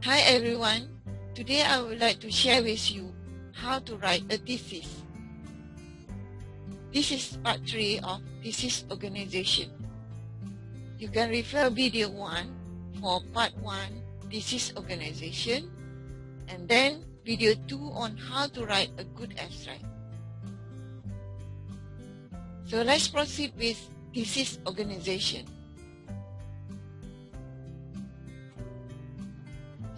Hi everyone, today I would like to share with you how to write a thesis. This is part 3 of thesis organization. You can refer video 1 for part 1 thesis organization and then video 2 on how to write a good abstract. So let's proceed with thesis organization.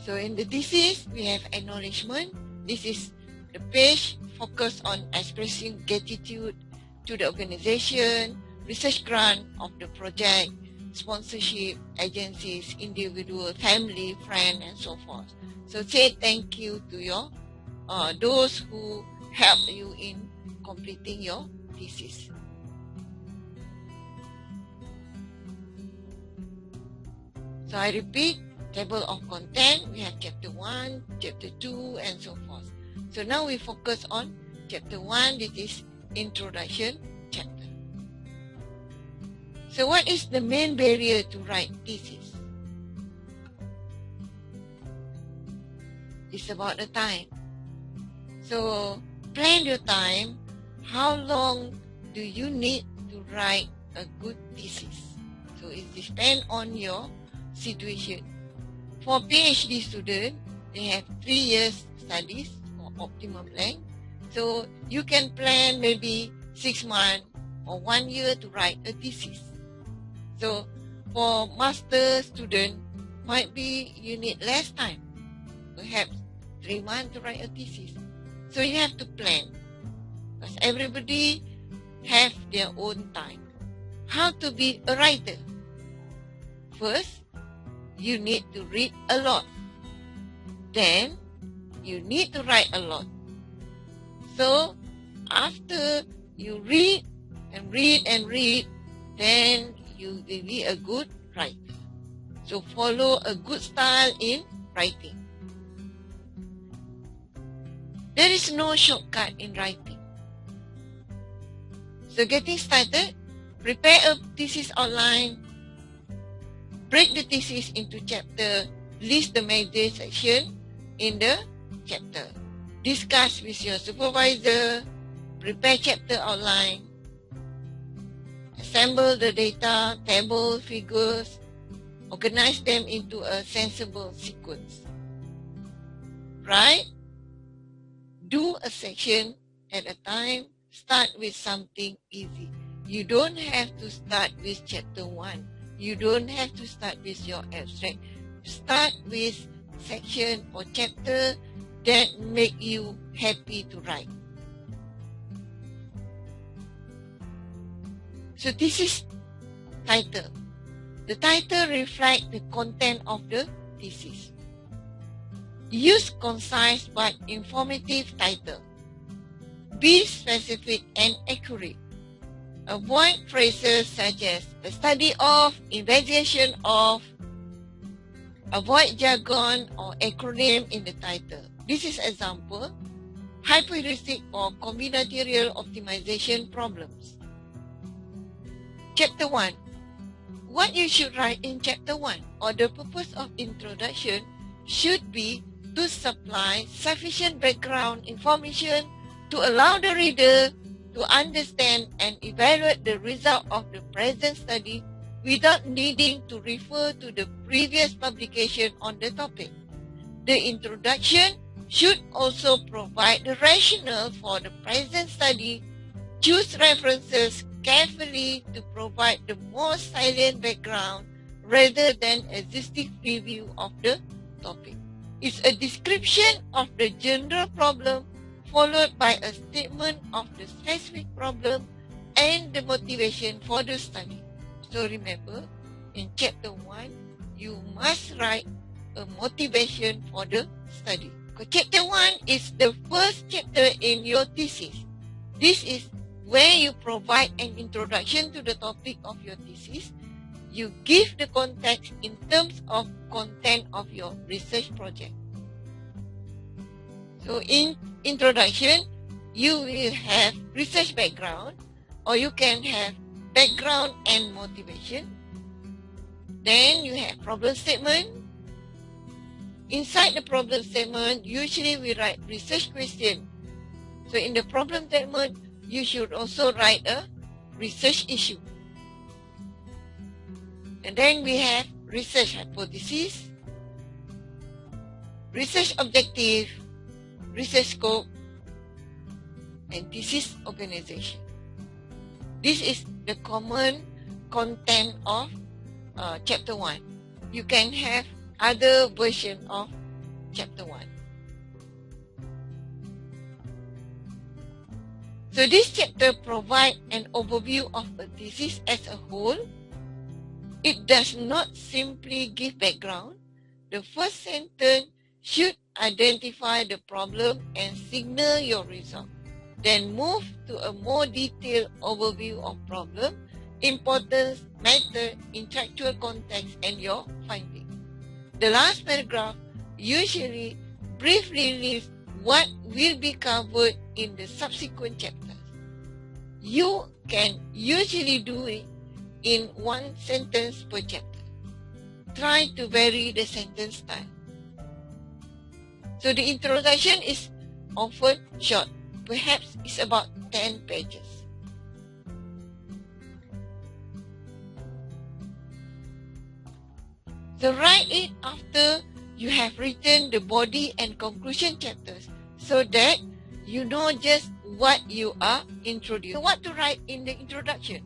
So in the thesis, we have acknowledgement. This is the page focused on expressing gratitude to the organization, research grant of the project, sponsorship, agencies, individual, family, friend, and so forth. So say thank you to your those who helped you in completing your thesis. So I repeat, table of content, we have chapter 1, chapter 2, and so forth. So now we focus on chapter 1, this is introduction chapter. So what is the main barrier to write thesis? It's about the time. So plan your time. How long do you need to write a good thesis? So it depends on your situation. For PhD students, they have 3 years studies for optimum length. So you can plan maybe 6 months or 1 year to write a thesis. So for master student, might be you need less time, perhaps 3 months to write a thesis. So you have to plan, because everybody have their own time. How to be a writer? First, you need to read a lot. Then you need to write a lot. So after you read and read and read, then you will be a good writer. So follow a good style in writing. There is no shortcut in writing. So getting started, prepare a thesis outline. Break the thesis into chapter, list the major section in the chapter. Discuss with your supervisor, prepare chapter outline, assemble the data, table, figures, organize them into a sensible sequence. Right? Do a section at a time, start with something easy. You don't have to start with chapter 1. You don't have to start with your abstract. Start with section or chapter that make you happy to write. So this is title. The title reflects the content of the thesis. Use concise but informative title. Be specific and accurate. Avoid phrases such as a study of, investigation of. Avoid jargon or acronym in the title. This is example, hyperheuristic or combinatorial optimization problems. Chapter 1. What you should write in chapter 1 or the purpose of introduction should be to supply sufficient background information to allow the reader to understand and evaluate the result of the present study without needing to refer to the previous publication on the topic. The introduction should also provide the rationale for the present study. Choose references carefully to provide the most salient background rather than existing review of the topic. It's a description of the general problem followed by a statement of the specific problem and the motivation for the study. So remember, in chapter 1, you must write a motivation for the study. Because chapter 1 is the first chapter in your thesis. This is where you provide an introduction to the topic of your thesis. You give the context in terms of content of your research project. So in introduction, you will have research background, or you can have background and motivation. Then you have problem statement, inside the problem statement, usually we write research question. So in the problem statement, you should also write a research issue. And then we have research hypothesis, research objective, research scope, and thesis organization. This is the common content of chapter 1. You can have other version of chapter 1. So this chapter provides an overview of a thesis as a whole. It does not simply give background. The first sentence should identify the problem and signal your result. Then move to a more detailed overview of problem, importance, method, intellectual context, and your finding. The last paragraph usually briefly lists what will be covered in the subsequent chapters. You can usually do it in one sentence per chapter. Try to vary the sentence style. So the introduction is often short. Perhaps it's about 10 pages. So write it after you have written the body and conclusion chapters so that you know just what you are introducing. So what to write in the introduction?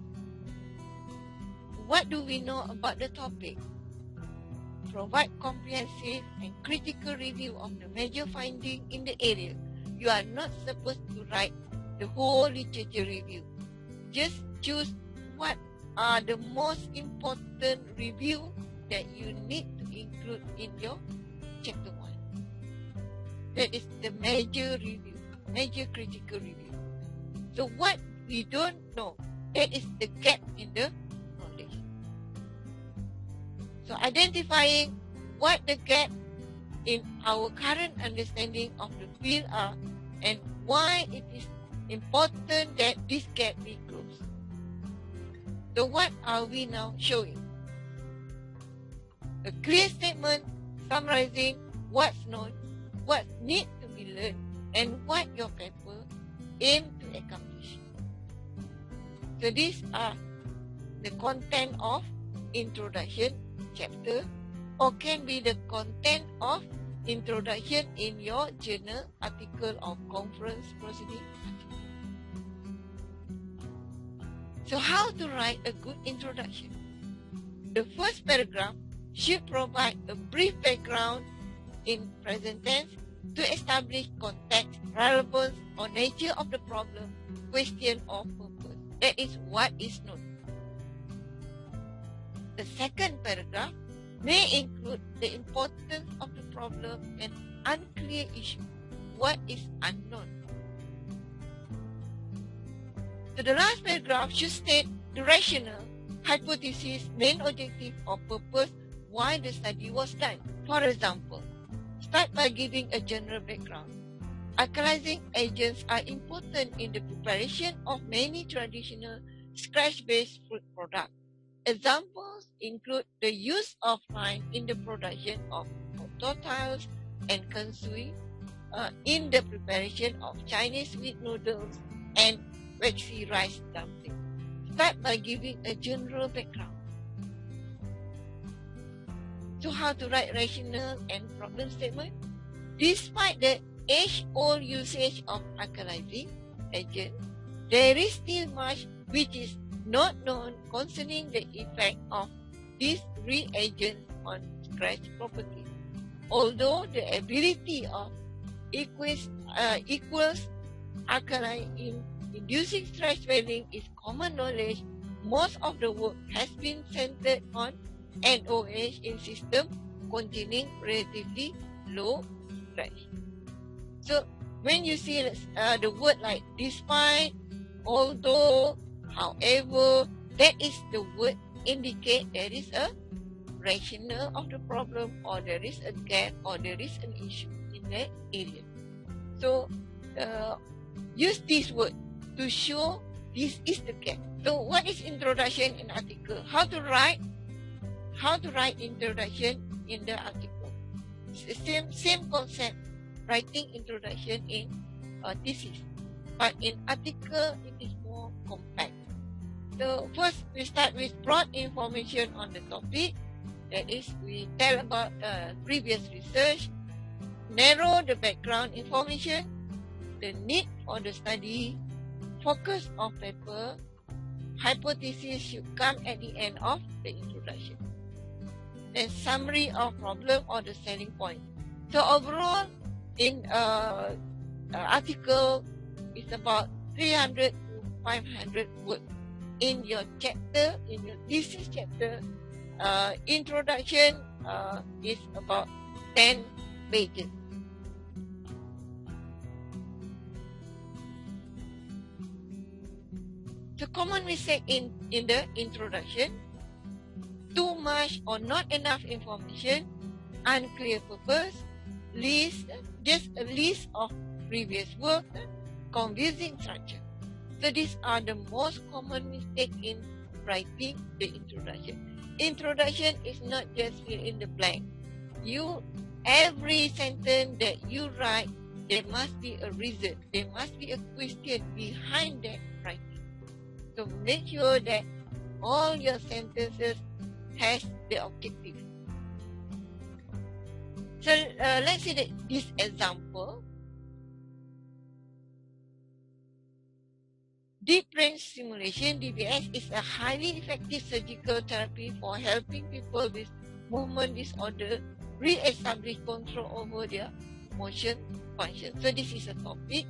What do we know about the topic? Provide comprehensive and critical review of the major findings in the area. You are not supposed to write the whole literature review. Just choose what are the most important review that you need to include in your chapter 1. That is the major review, major critical review. So what we don't know, that is the gap in the knowledge. So identifying what the gap in our current understanding of the field are and why it is important that this gap be closed. So what are we now showing? A clear statement summarizing what's known, what needs to be learned, and what your paper aims to accomplish. So these are the content of introduction chapter, or can be the content of introduction in your journal article or conference proceeding. So how to write a good introduction? The first paragraph should provide a brief background in present tense to establish context, relevance, or nature of the problem, question, or purpose. That is what is known. The second paragraph may include the importance of the problem and unclear issue. What is unknown? So the last paragraph should state the rationale, hypothesis, main objective, or purpose why the study was done. For example, start by giving a general background. Alkalizing agents are important in the preparation of many traditional scratch-based fruit products. Examples include the use of lime in the production of tortillas and kansui, in the preparation of Chinese wheat noodles and waxy rice dumplings. Start by giving a general background. So how to write rationale and problem statement? Despite the age-old usage of alkalizing agent, there is still much which is not known concerning the effect of these reagents on scratch properties. Although the ability of equals alkali in inducing scratch welding is common knowledge, most of the work has been centered on NOH in systems containing relatively low scratch. So when you see the word like despite, although, however, that is the word indicate there is a rationale of the problem, or there is a gap, or there is an issue in that area. So use this word to show this is the gap. So what is introduction in article? How to write introduction in the article? same concept, writing introduction in thesis. But in article, it is more compact. So first, we start with broad information on the topic. That is, we tell about previous research, narrow the background information, the need for the study, focus of paper, hypothesis should come at the end of the introduction. Then summary of problem or the selling point. So overall, in article, it's about 300 to 500 words. In your chapter, in your thesis chapter, introduction is about 10 pages. The common mistake in the introduction: too much or not enough information, unclear purpose, just a list of previous work, confusing structure. So these are the most common mistake in writing the introduction. Introduction is not just fill in the blank. Every sentence that you write, there must be a reason. There must be a question behind that writing. So make sure that all your sentences has the objective. So let's see this example. Deep brain stimulation, DBS, is a highly effective surgical therapy for helping people with movement disorder re-establish control over their motion function. So this is a topic.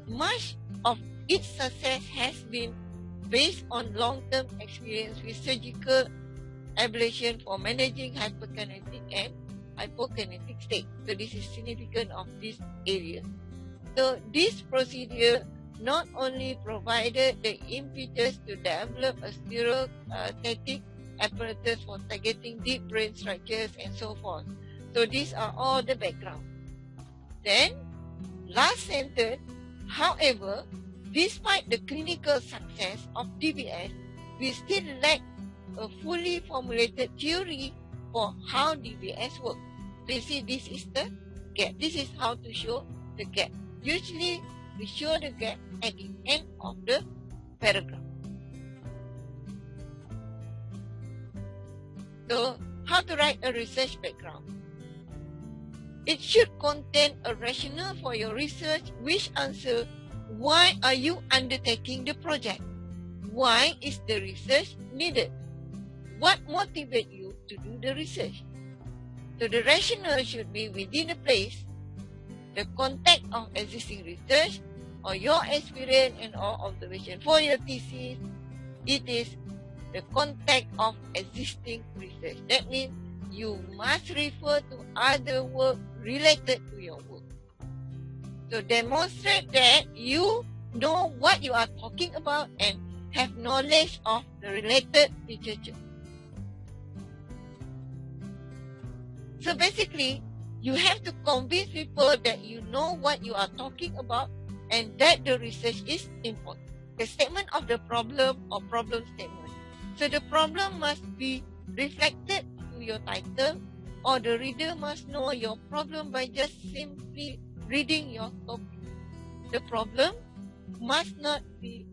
Much of its success has been based on long-term experience with surgical ablation for managing hyperkinetic and hypokinetic state. So this is significant of this area. So this procedure not only provided the impetus to develop a stereostatic apparatus for targeting deep brain structures and so forth. So these are all the background. Then, last sentence, however, despite the clinical success of DBS, we still lack a fully formulated theory for how DBS works. So you see, this is the gap. This is how to show the gap. Usually, we show the gap at the end of the paragraph. So, how to write a research background? It should contain a rationale for your research, which answer why are you undertaking the project? Why is the research needed? What motivates you to do the research? So the rationale should be within a place, the context of existing research, or your experience and or observation. For your thesis, it is the context of existing research. That means you must refer to other work related to your work. So demonstrate that you know what you are talking about and have knowledge of the related literature. So basically, you have to convince people that you know what you are talking about and that the research is important. The statement of the problem or problem statement. So the problem must be reflected to your title, or the reader must know your problem by just simply reading your topic. The problem must not be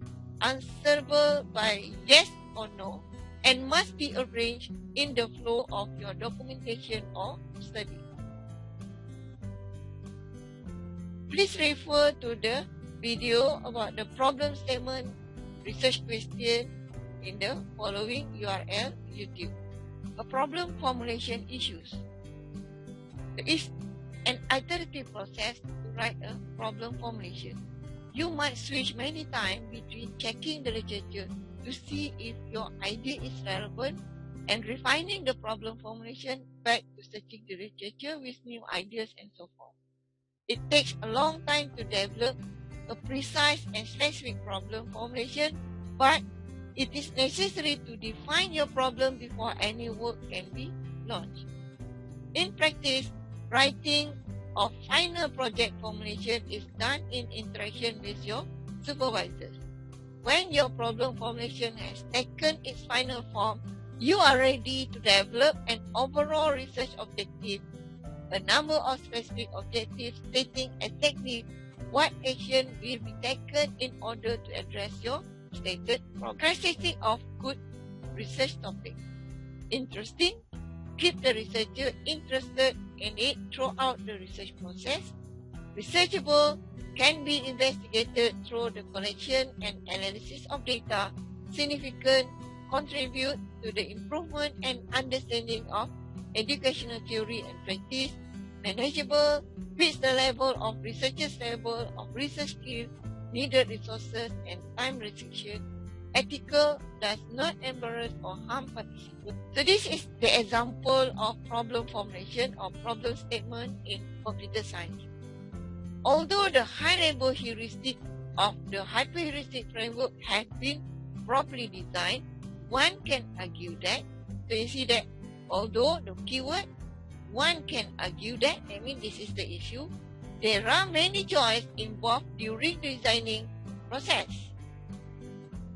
answerable by yes or no and must be arranged in the flow of your documentation or study. Please refer to the video about the problem statement, research question in the following URL YouTube. A problem formulation issues. There is an iterative process to write a problem formulation. You might switch many times between checking the literature to see if your idea is relevant and refining the problem formulation back to searching the literature with new ideas and so forth. It takes a long time to develop a precise and specific problem formulation, but it is necessary to define your problem before any work can be launched. In practice, writing of final project formulation is done in interaction with your supervisors. When your problem formulation has taken its final form, you are ready to develop an overall research objective a number of specific objectives stating exactly what action will be taken in order to address your stated characteristic of good research topic. Interesting. Keep the researcher interested in it throughout the research process. Researchable can be investigated through the collection and analysis of data. Significant contribute to the improvement and understanding of educational theory and practice. Manageable fits the level of researchers' level of research skill, needed resources, and time restriction. Ethical does not embarrass or harm participants. So this is the example of problem formulation or problem statement in computer science. Although the high-level heuristic of the hyperheuristic framework has been properly designed, one can argue that, so you see that although the keyword, one can argue that, I mean this is the issue, there are many choices involved during the designing process.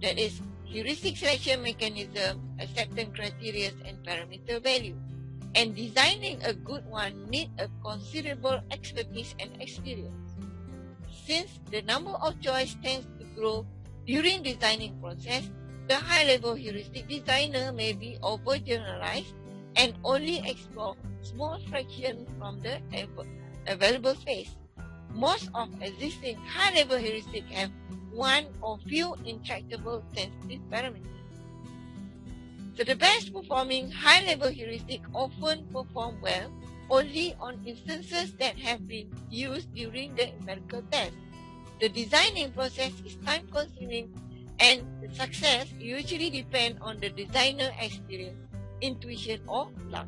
That is, heuristic selection mechanism, acceptance criteria, and parameter value. And designing a good one needs a considerable expertise and experience. Since the number of choices tends to grow during designing process, the high-level heuristic designer may be overgeneralized and only explore small fraction from the available space. Most of existing high-level heuristics have one or few intractable sensitive parameters. So the best performing high-level heuristics often perform well only on instances that have been used during the empirical test. The designing process is time-consuming and the success usually depends on the designer experience, intuition, or luck.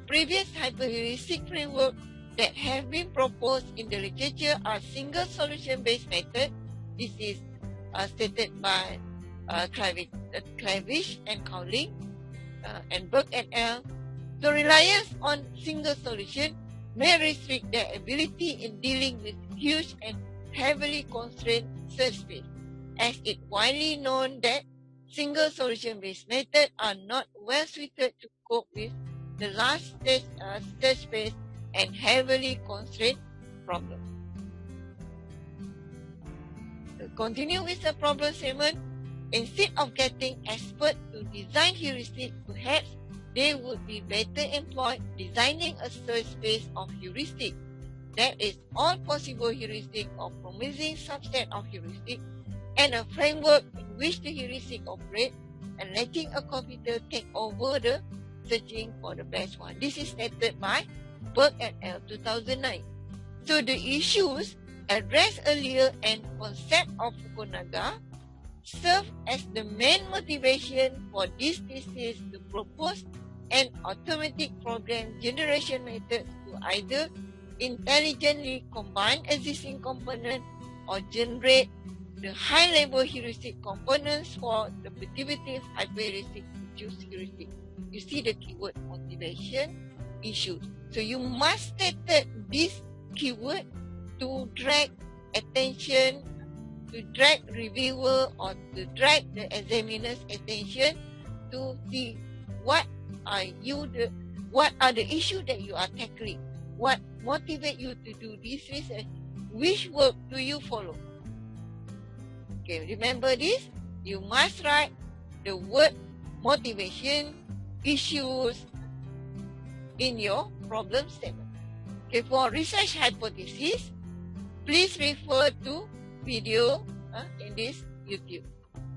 Previous hyperheuristic frameworks that have been proposed in the literature are single solution-based method. This is stated by Clavish and Cowling and Burke et al. The reliance on single solution may restrict their ability in dealing with huge and heavily constrained search space, as it widely known that single solution-based methods are not well suited to cope with the large search space and heavily constrained problems. To continue with the problem statement, instead of getting experts to design heuristics, perhaps they would be better employed designing a search space of heuristics. That is, all possible heuristics or promising subset of heuristics, and a framework in which the heuristic operates, and letting a computer take over the searching for the best one. This is stated by Burke et al. 2009. So the issues addressed earlier and concept of Fukunaga serve as the main motivation for this thesis to propose an automatic program generation method to either intelligently combine existing components or generate the high-level heuristic components for the predictive hyperheuristic to choose heuristic. You see the keyword motivation issues. So you must state this keyword to drag attention, to drag reviewer or to drag the examiner's attention to see what are the issues that you are tackling, what motivates you to do this research, which work do you follow. Okay, remember this, you must write the word motivation, issues in your problem statement. Okay, for research hypothesis, please refer to video in this YouTube.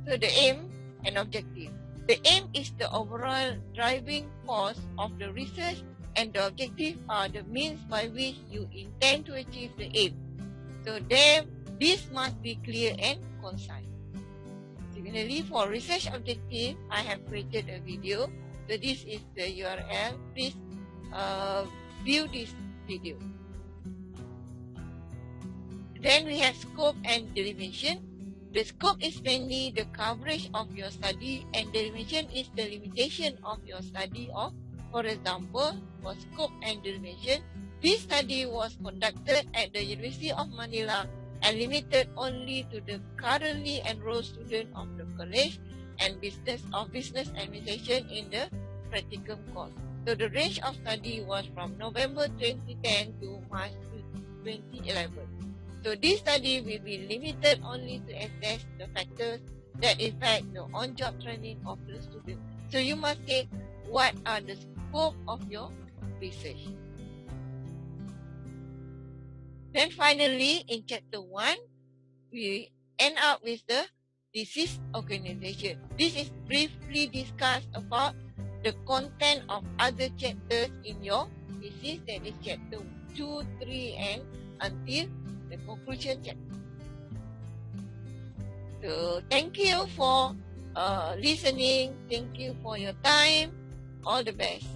So the aim and objective. The aim is the overall driving force of the research, and the objective are the means by which you intend to achieve the aim. So this must be clear and concise. Similarly, for research objective, I have created a video. So this is the URL. Please view this video. Then we have scope and delimitation. The scope is mainly the coverage of your study, and delimitation is the limitation of your study of, for example, for scope and delimitation, this study was conducted at the University of Manila and limited only to the currently enrolled students of the college and business administration in the practicum course. So the range of study was from November 2010 to March 2011. So this study will be limited only to assess the factors that affect the on-job training of the student. So you must say what are the scope of your research. Then finally, in chapter 1, we end up with the thesis organization. This is briefly discussed about the content of other chapters in your thesis, that is chapter 2, 3, and until the conclusion chapter. So thank you for listening. Thank you for your time. All the best.